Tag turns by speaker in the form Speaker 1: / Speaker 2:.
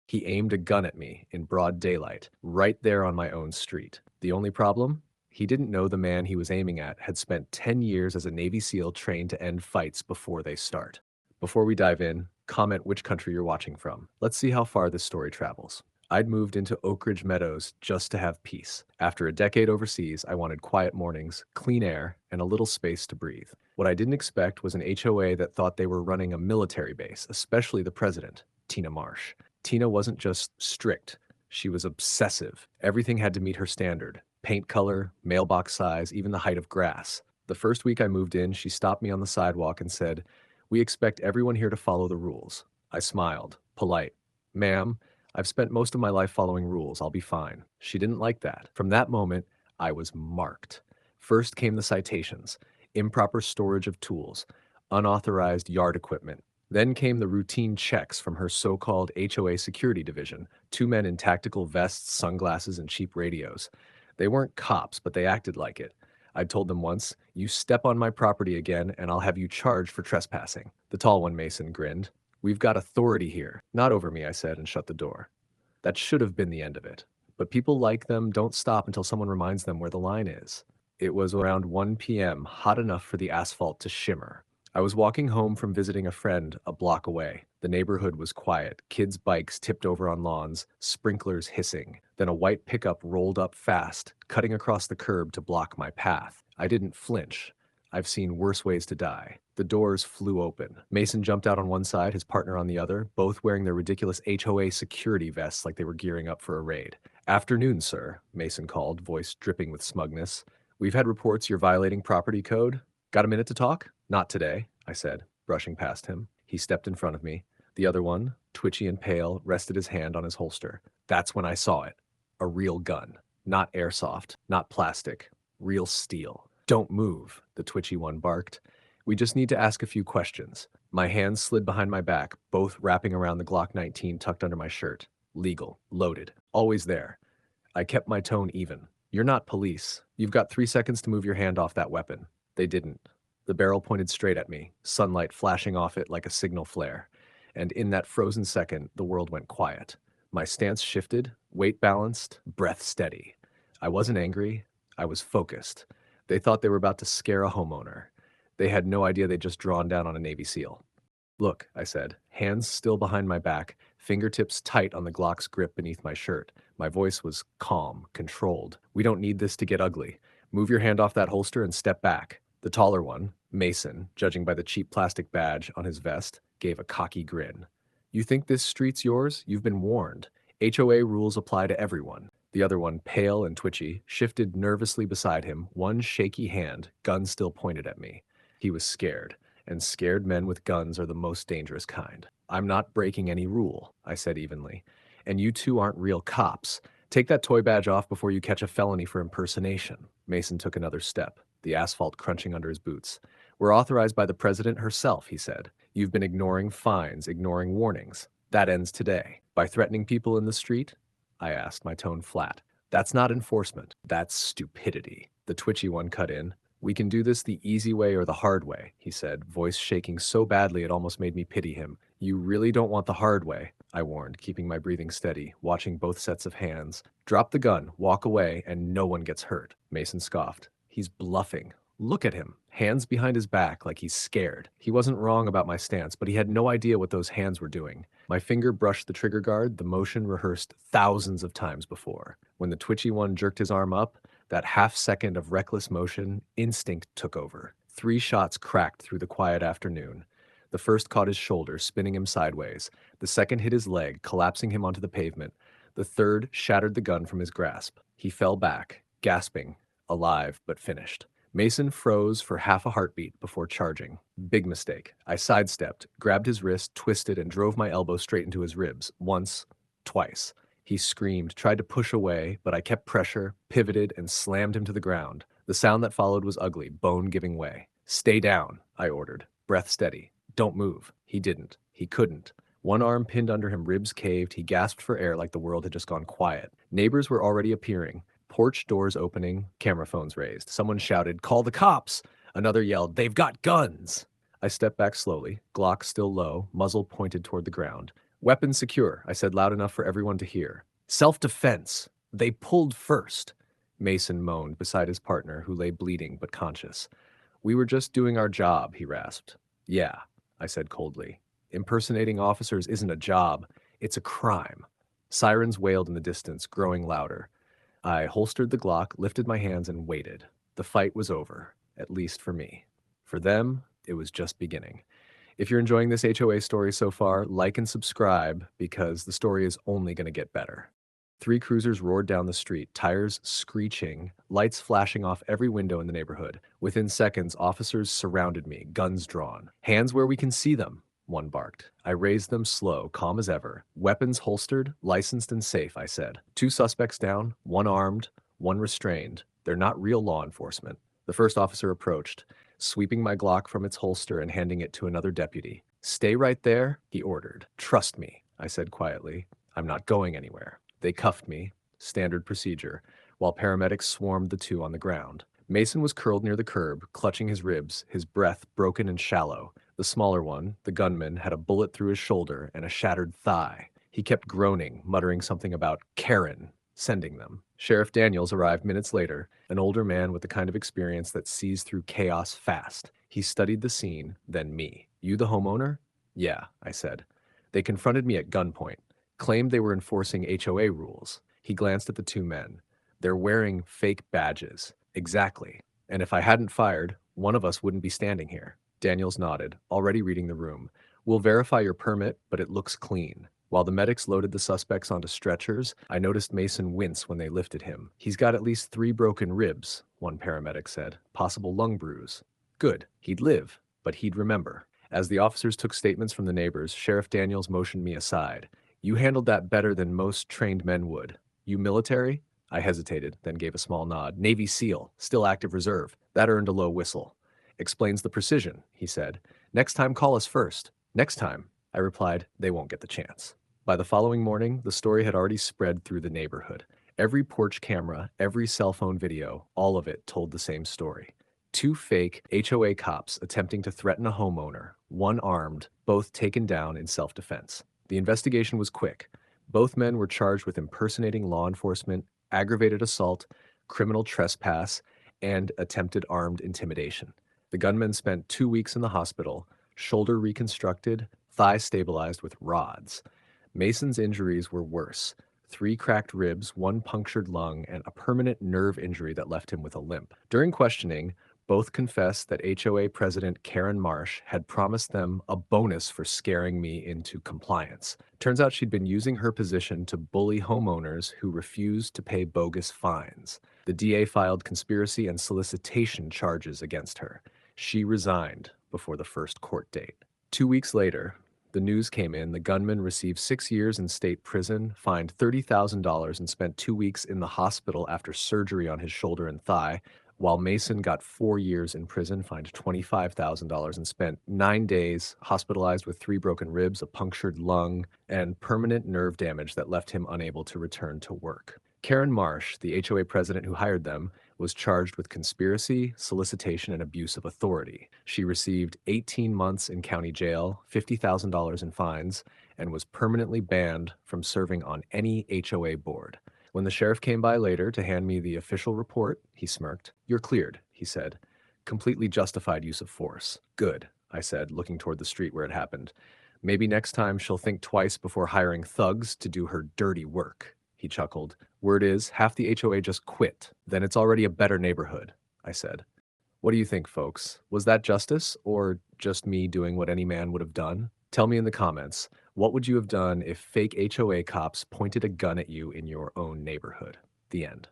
Speaker 1: He aimed a gun at me in broad daylight, right there on my own street. The only problem? He didn't know the man he was aiming at had spent 10 years as a Navy SEAL trained to end fights before they start. Before we dive in, comment which country you're watching from. Let's see how far this story travels. I'd moved into Oak Ridge Meadows just to have peace. After a decade overseas, I wanted quiet mornings, clean air, and a little space to breathe. What I didn't expect was an HOA that thought they were running a military base, especially the president, Tina Marsh. Tina wasn't just strict, she was obsessive. Everything had to meet her standard: paint color, mailbox size, even the height of grass. The first week I moved in, she stopped me on the sidewalk and said, "We expect everyone here to follow the rules." I smiled, polite. "Ma'am, I've spent most of my life following rules. I'll be fine." She didn't like that. From that moment, I was marked. First came the citations: improper storage of tools, unauthorized yard equipment. Then came the routine checks from her so-called HOA security division, two men in tactical vests, sunglasses, and cheap radios. They weren't cops, but they acted like it. I told them once, "You step on my property again, and I'll have you charged for trespassing." The tall one, Mason, grinned. "We've got authority here." "Not over me," I said, and shut the door. That should have been the end of it. But people like them don't stop until someone reminds them where the line is. It was around 1 p.m., hot enough for the asphalt to shimmer. I was walking home from visiting a friend a block away. The neighborhood was quiet, kids' bikes tipped over on lawns, sprinklers hissing. Then a white pickup rolled up fast, cutting across the curb to block my path. I didn't flinch. I've seen worse ways to die. The doors flew open. Mason jumped out on one side, his partner on the other, both wearing their ridiculous HOA security vests like they were gearing up for a raid. "Afternoon, sir," Mason called, voice dripping with smugness. "We've had reports you're violating property code. Got a minute to talk?" "Not today," I said, brushing past him. He stepped in front of me. The other one, twitchy and pale, rested his hand on his holster. That's when I saw it. A real gun. Not airsoft, not plastic. Real steel. "Don't move," the twitchy one barked. "We just need to ask a few questions." My hands slid behind my back, both wrapping around the Glock 19 tucked under my shirt. Legal. Loaded. Always there. I kept my tone even. "You're not police. You've got 3 seconds to move your hand off that weapon." They didn't. The barrel pointed straight at me, sunlight flashing off it like a signal flare. And in that frozen second, the world went quiet. My stance shifted, weight balanced, breath steady. I wasn't angry. I was focused. They thought they were about to scare a homeowner. They had no idea they'd just drawn down on a Navy SEAL. "Look," I said, hands still behind my back, fingertips tight on the Glock's grip beneath my shirt. My voice was calm, controlled. "We don't need this to get ugly. Move your hand off that holster and step back." The taller one, Mason, judging by the cheap plastic badge on his vest, gave a cocky grin. "You think this street's yours? You've been warned. HOA rules apply to everyone." The other one, pale and twitchy, shifted nervously beside him, one shaky hand, gun still pointed at me. He was scared, and scared men with guns are the most dangerous kind. "I'm not breaking any rule," I said evenly. "And you two aren't real cops. Take that toy badge off before you catch a felony for impersonation." Mason took another step, the asphalt crunching under his boots. "We're authorized by the president herself," he said. "You've been ignoring fines, ignoring warnings. That ends today. By threatening people in the street?" I asked, my tone flat. "That's not enforcement. That's stupidity." The twitchy one cut in. "We can do this the easy way or the hard way," he said, voice shaking so badly it almost made me pity him. "You really don't want the hard way," I warned, keeping my breathing steady, watching both sets of hands. "Drop the gun, walk away, and no one gets hurt." Mason scoffed. "He's bluffing. Look at him, hands behind his back like he's scared." He wasn't wrong about my stance, but he had no idea what those hands were doing. My finger brushed the trigger guard, the motion rehearsed thousands of times before. When the twitchy one jerked his arm up, that half second of reckless motion, instinct took over. 3 shots cracked through the quiet afternoon. The first caught his shoulder, spinning him sideways. The second hit his leg, collapsing him onto the pavement. The third shattered the gun from his grasp. He fell back, gasping, alive but finished. Mason froze for half a heartbeat before charging. Big mistake. I sidestepped, grabbed his wrist, twisted, and drove my elbow straight into his ribs. Once, twice. He screamed, tried to push away, but I kept pressure, pivoted, and slammed him to the ground. The sound that followed was ugly, bone giving way. "Stay down," I ordered, breath steady. "Don't move." He didn't. He couldn't. One arm pinned under him, ribs caved. He gasped for air like the world had just gone quiet. Neighbors were already appearing. Porch doors opening, camera phones raised. Someone shouted, "Call the cops!" Another yelled, "They've got guns!" I stepped back slowly, Glock still low, muzzle pointed toward the ground. Weapons secure, I said loud enough for everyone to hear. Self-defense. They pulled first. Mason moaned beside his partner, who lay bleeding but conscious. We were just doing our job, he rasped. Yeah, I said coldly. Impersonating officers isn't a job, it's a crime. Sirens wailed in the distance, growing louder. I holstered the Glock, lifted my hands, and waited. The fight was over, at least for me. For them, it was just beginning. If you're enjoying this HOA story so far, like and subscribe because the story is only going to get better. Three cruisers roared down the street, tires screeching, lights flashing off every window in the neighborhood. Within seconds, officers surrounded me, guns drawn. Hands where we can see them, one barked. I raised them slow, calm as ever. Weapons holstered, licensed and safe, I said. Two suspects down, one armed, one restrained. They're not real law enforcement. The first officer approached, sweeping my Glock from its holster and handing it to another deputy. Stay right there, he ordered. Trust me, I said quietly. I'm not going anywhere. They cuffed me, standard procedure, while paramedics swarmed the two on the ground. Mason was curled near the curb, clutching his ribs, his breath broken and shallow. The smaller one, the gunman, had a bullet through his shoulder and a shattered thigh. He kept groaning, muttering something about Karen sending them. Sheriff Daniels arrived minutes later, an older man with the kind of experience that sees through chaos fast. He studied the scene, then me. You the homeowner? Yeah, I said. They confronted me at gunpoint, claimed they were enforcing HOA rules. He glanced at the two men. They're wearing fake badges. Exactly. And if I hadn't fired, one of us wouldn't be standing here. Daniels nodded, already reading the room. We'll verify your permit, but it looks clean. While the medics loaded the suspects onto stretchers, I noticed Mason wince when they lifted him. He's got at least 3 broken ribs, one paramedic said. Possible lung bruise. Good. He'd live, but he'd remember. As the officers took statements from the neighbors, Sheriff Daniels motioned me aside. You handled that better than most trained men would. You military? I hesitated, then gave a small nod. Navy SEAL, still active reserve. That earned a low whistle. Explains the precision, he said. Next time, call us first. Next time, I replied, they won't get the chance. By the following morning, the story had already spread through the neighborhood. Every porch camera, every cell phone video, all of it told the same story. 2 fake HOA cops attempting to threaten a homeowner, one armed, both taken down in self-defense. The investigation was quick. Both men were charged with impersonating law enforcement, aggravated assault, criminal trespass, and attempted armed intimidation. The gunmen spent 2 weeks in the hospital, shoulder reconstructed, thigh stabilized with rods. Mason's injuries were worse. 3 cracked ribs, 1 punctured lung, and a permanent nerve injury that left him with a limp. During questioning, both confessed that HOA President Karen Marsh had promised them a bonus for scaring me into compliance. Turns out she'd been using her position to bully homeowners who refused to pay bogus fines. The DA filed conspiracy and solicitation charges against her. She resigned before the first court date. 2 weeks later, the news came in. The gunman received 6 years in state prison, fined $30,000, and spent 2 weeks in the hospital after surgery on his shoulder and thigh, while Mason got 4 years in prison, fined $25,000, and spent 9 days hospitalized with 3 broken ribs, a punctured lung, and permanent nerve damage that left him unable to return to work. Karen Marsh, the HOA president who hired them, was charged with conspiracy, solicitation, and abuse of authority. She received 18 months in county jail, $50,000 in fines, and was permanently banned from serving on any HOA board. When the sheriff came by later to hand me the official report, he smirked. You're cleared, he said. Completely justified use of force. Good, I said, looking toward the street where it happened. Maybe next time she'll think twice before hiring thugs to do her dirty work. He chuckled. Word is, half the HOA just quit. Then it's already a better neighborhood, I said. What do you think, folks? Was that justice, or just me doing what any man would have done? Tell me in the comments, what would you have done if fake HOA cops pointed a gun at you in your own neighborhood? The end.